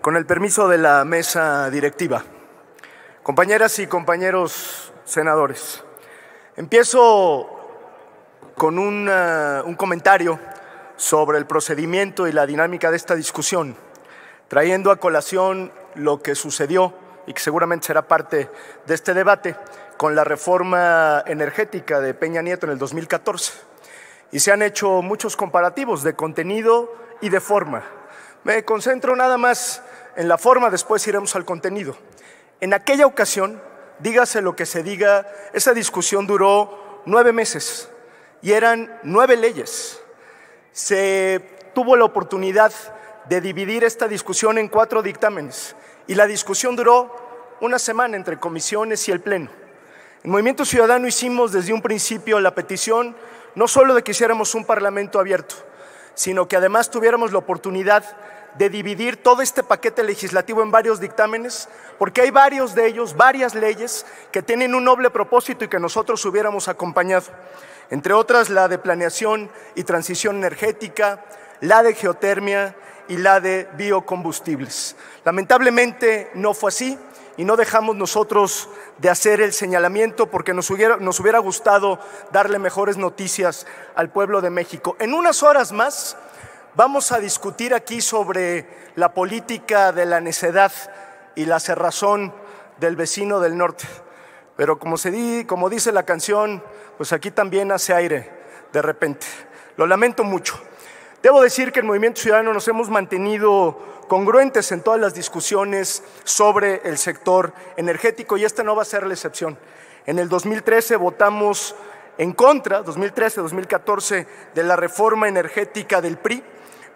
Con el permiso de la mesa directiva, compañeras y compañeros senadores, empiezo con un comentario sobre el procedimiento y la dinámica de esta discusión, trayendo a colación lo que sucedió y que seguramente será parte de este debate con la reforma energética de Peña Nieto en el 2014. Y se han hecho muchos comparativos de contenido y de forma. Me concentro nada más en la forma, después iremos al contenido. En aquella ocasión, dígase lo que se diga, esa discusión duró 9 meses y eran 9 leyes. Se tuvo la oportunidad de dividir esta discusión en 4 dictámenes y la discusión duró una semana entre comisiones y el Pleno. En Movimiento Ciudadano hicimos desde un principio la petición no solo de que hiciéramos un parlamento abierto, sino que además tuviéramos la oportunidad de dividir todo este paquete legislativo en varios dictámenes, porque hay varios de ellos, varias leyes que tienen un noble propósito y que nosotros hubiéramos acompañado. Entre otras, la de planeación y transición energética, la de geotermia y la de biocombustibles. Lamentablemente no fue así y no dejamos nosotros de hacer el señalamiento porque nos hubiera gustado darle mejores noticias al pueblo de México. En unas horas más vamos a discutir aquí sobre la política de la necedad y la cerrazón del vecino del norte. Pero como dice la canción, pues aquí también hace aire de repente. Lo lamento mucho. Debo decir que en Movimiento Ciudadano nos hemos mantenido congruentes en todas las discusiones sobre el sector energético y esta no va a ser la excepción. En el 2013 votamos en contra, 2013-2014, de la reforma energética del PRI,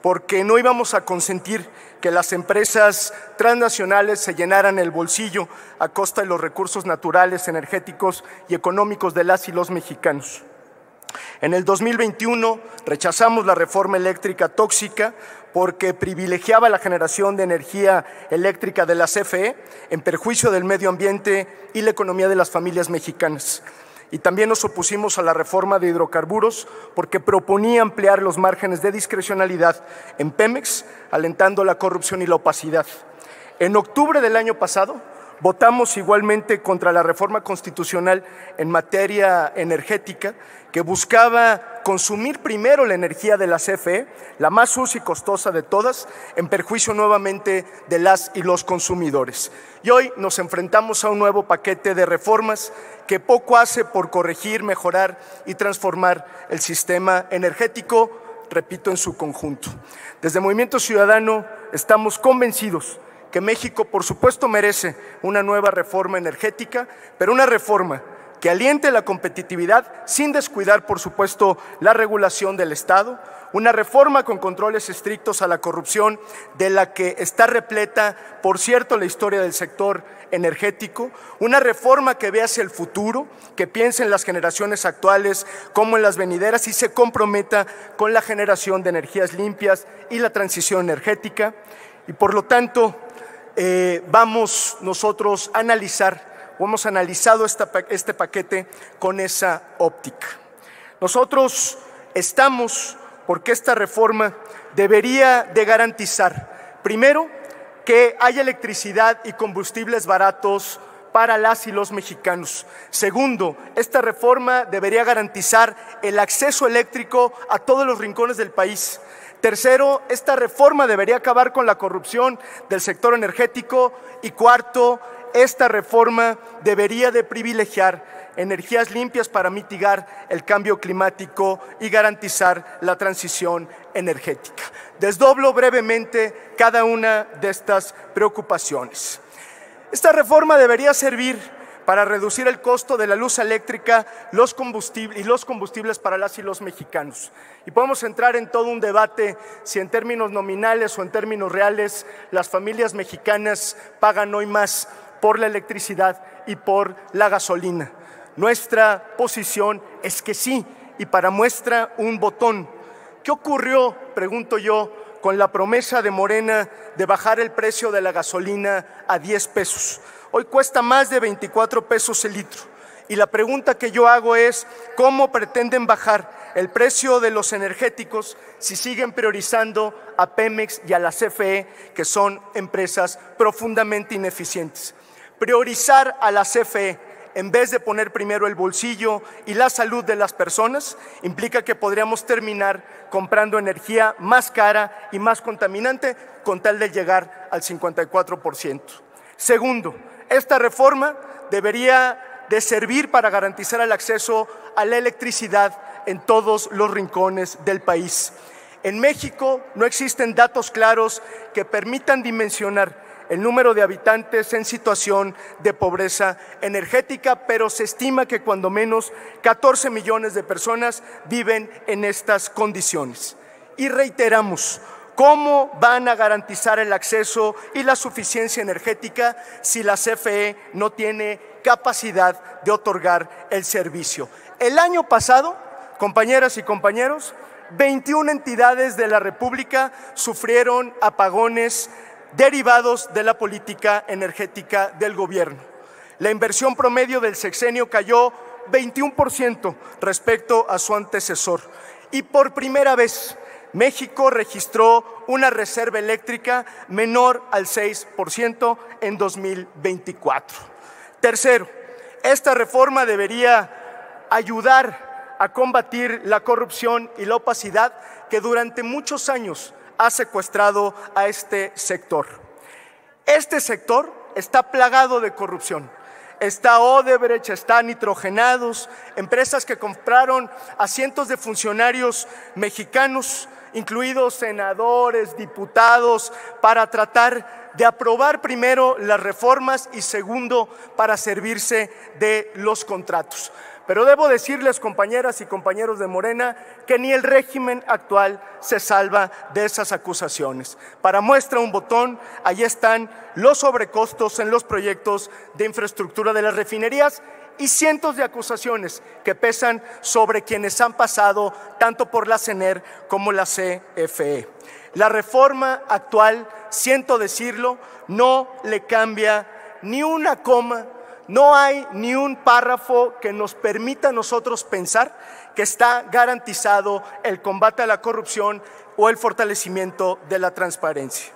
porque no íbamos a consentir que las empresas transnacionales se llenaran el bolsillo a costa de los recursos naturales, energéticos y económicos de las y los mexicanos. En el 2021 rechazamos la reforma eléctrica tóxica porque privilegiaba la generación de energía eléctrica de la CFE en perjuicio del medio ambiente y la economía de las familias mexicanas. Y también nos opusimos a la reforma de hidrocarburos porque proponía ampliar los márgenes de discrecionalidad en Pemex, alentando la corrupción y la opacidad. En octubre del año pasado, votamos igualmente contra la reforma constitucional en materia energética que buscaba consumir primero la energía de la CFE, la más sucia y costosa de todas, en perjuicio nuevamente de las y los consumidores. Y hoy nos enfrentamos a un nuevo paquete de reformas que poco hace por corregir, mejorar y transformar el sistema energético, repito, en su conjunto. Desde Movimiento Ciudadano estamos convencidos que México, por supuesto, merece una nueva reforma energética, pero una reforma que aliente la competitividad sin descuidar, por supuesto, la regulación del Estado, una reforma con controles estrictos a la corrupción de la que está repleta, por cierto, la historia del sector energético, una reforma que vea hacia el futuro, que piense en las generaciones actuales como en las venideras y se comprometa con la generación de energías limpias y la transición energética. Y por lo tanto, vamos nosotros a analizar, o hemos analizado este paquete con esa óptica. Nosotros estamos porque esta reforma debería de garantizar, primero, que haya electricidad y combustibles baratos para las y los mexicanos. Segundo, esta reforma debería garantizar el acceso eléctrico a todos los rincones del país. Tercero, esta reforma debería acabar con la corrupción del sector energético. Y cuarto, esta reforma debería de privilegiar energías limpias para mitigar el cambio climático y garantizar la transición energética. Desdoblo brevemente cada una de estas preocupaciones. Esta reforma debería servir para reducir el costo de la luz eléctrica y los combustibles para las y los mexicanos. Y podemos entrar en todo un debate si en términos nominales o en términos reales las familias mexicanas pagan hoy más por la electricidad y por la gasolina. Nuestra posición es que sí, y para muestra un botón. ¿Qué ocurrió, pregunto yo, con la promesa de Morena de bajar el precio de la gasolina a 10 pesos? Hoy cuesta más de 24 pesos el litro Y la pregunta que yo hago es, ¿cómo pretenden bajar el precio de los energéticos si siguen priorizando a Pemex y a la CFE, que son empresas profundamente ineficientes? Priorizar a la CFE en vez de poner primero el bolsillo y la salud de las personas implica que podríamos terminar comprando energía más cara y más contaminante con tal de llegar al 54%. Segundo, esta reforma debería de servir para garantizar el acceso a la electricidad en todos los rincones del país. En México no existen datos claros que permitan dimensionar el número de habitantes en situación de pobreza energética, pero se estima que cuando menos 14 millones de personas viven en estas condiciones. Y reiteramos, ¿cómo van a garantizar el acceso y la suficiencia energética si la CFE no tiene capacidad de otorgar el servicio? El año pasado, compañeras y compañeros, 21 entidades de la República sufrieron apagones derivados de la política energética del gobierno. La inversión promedio del sexenio cayó 21% respecto a su antecesor. Y por primera vez, México registró una reserva eléctrica menor al 6% en 2024. Tercero, esta reforma debería ayudar a combatir la corrupción y la opacidad que durante muchos años ha secuestrado a este sector. Este sector está plagado de corrupción. Está Odebrecht, está Nitrogenados, empresas que compraron a cientos de funcionarios mexicanos, incluidos senadores, diputados, para tratar de aprobar primero las reformas y segundo, para servirse de los contratos. Pero debo decirles, compañeras y compañeros de Morena, que ni el régimen actual se salva de esas acusaciones. Para muestra un botón, allí están los sobrecostos en los proyectos de infraestructura de las refinerías y cientos de acusaciones que pesan sobre quienes han pasado tanto por la CENER como la CFE. La reforma actual, siento decirlo, no le cambia ni una coma. No hay ni un párrafo que nos permita a nosotros pensar que está garantizado el combate a la corrupción o el fortalecimiento de la transparencia.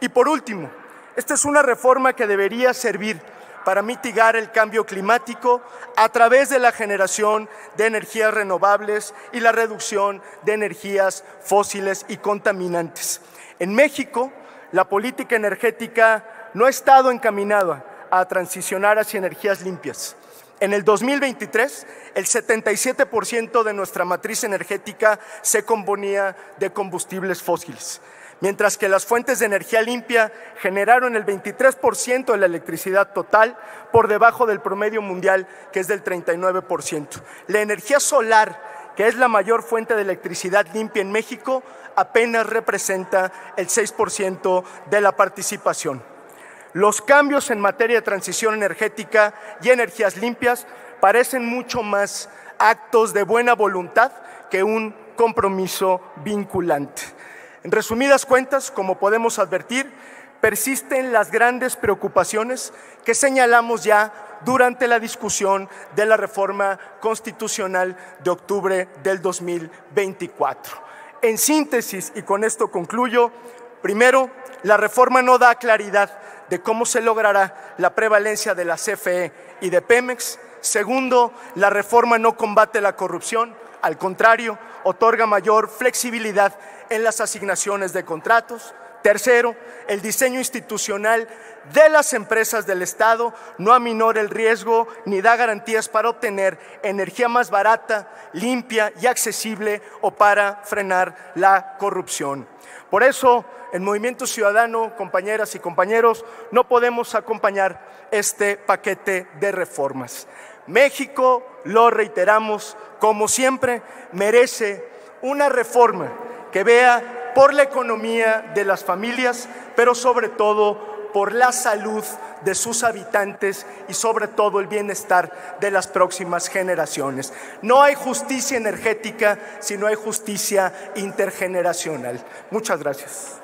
Y por último, esta es una reforma que debería servir para mitigar el cambio climático a través de la generación de energías renovables y la reducción de energías fósiles y contaminantes. En México, la política energética no ha estado encaminada a transicionar hacia energías limpias. En el 2023, el 77% de nuestra matriz energética se componía de combustibles fósiles, mientras que las fuentes de energía limpia generaron el 23% de la electricidad total, por debajo del promedio mundial, que es del 39%. La energía solar, que es la mayor fuente de electricidad limpia en México, apenas representa el 6% de la participación. Los cambios en materia de transición energética y energías limpias parecen mucho más actos de buena voluntad que un compromiso vinculante. En resumidas cuentas, como podemos advertir, persisten las grandes preocupaciones que señalamos ya durante la discusión de la reforma constitucional de octubre del 2024. En síntesis, y con esto concluyo, primero, la reforma no da claridad de cómo se logrará la prevalencia de la CFE y de Pemex. Segundo, la reforma no combate la corrupción, al contrario, otorga mayor flexibilidad en las asignaciones de contratos. Tercero, el diseño institucional de las empresas del Estado no aminora el riesgo ni da garantías para obtener energía más barata, limpia y accesible o para frenar la corrupción. Por eso, en Movimiento Ciudadano, compañeras y compañeros, no podemos acompañar este paquete de reformas. México, lo reiteramos, como siempre, merece una reforma que vea por la economía de las familias, pero sobre todo por la salud de sus habitantes y sobre todo el bienestar de las próximas generaciones. No hay justicia energética si no hay justicia intergeneracional. Muchas gracias.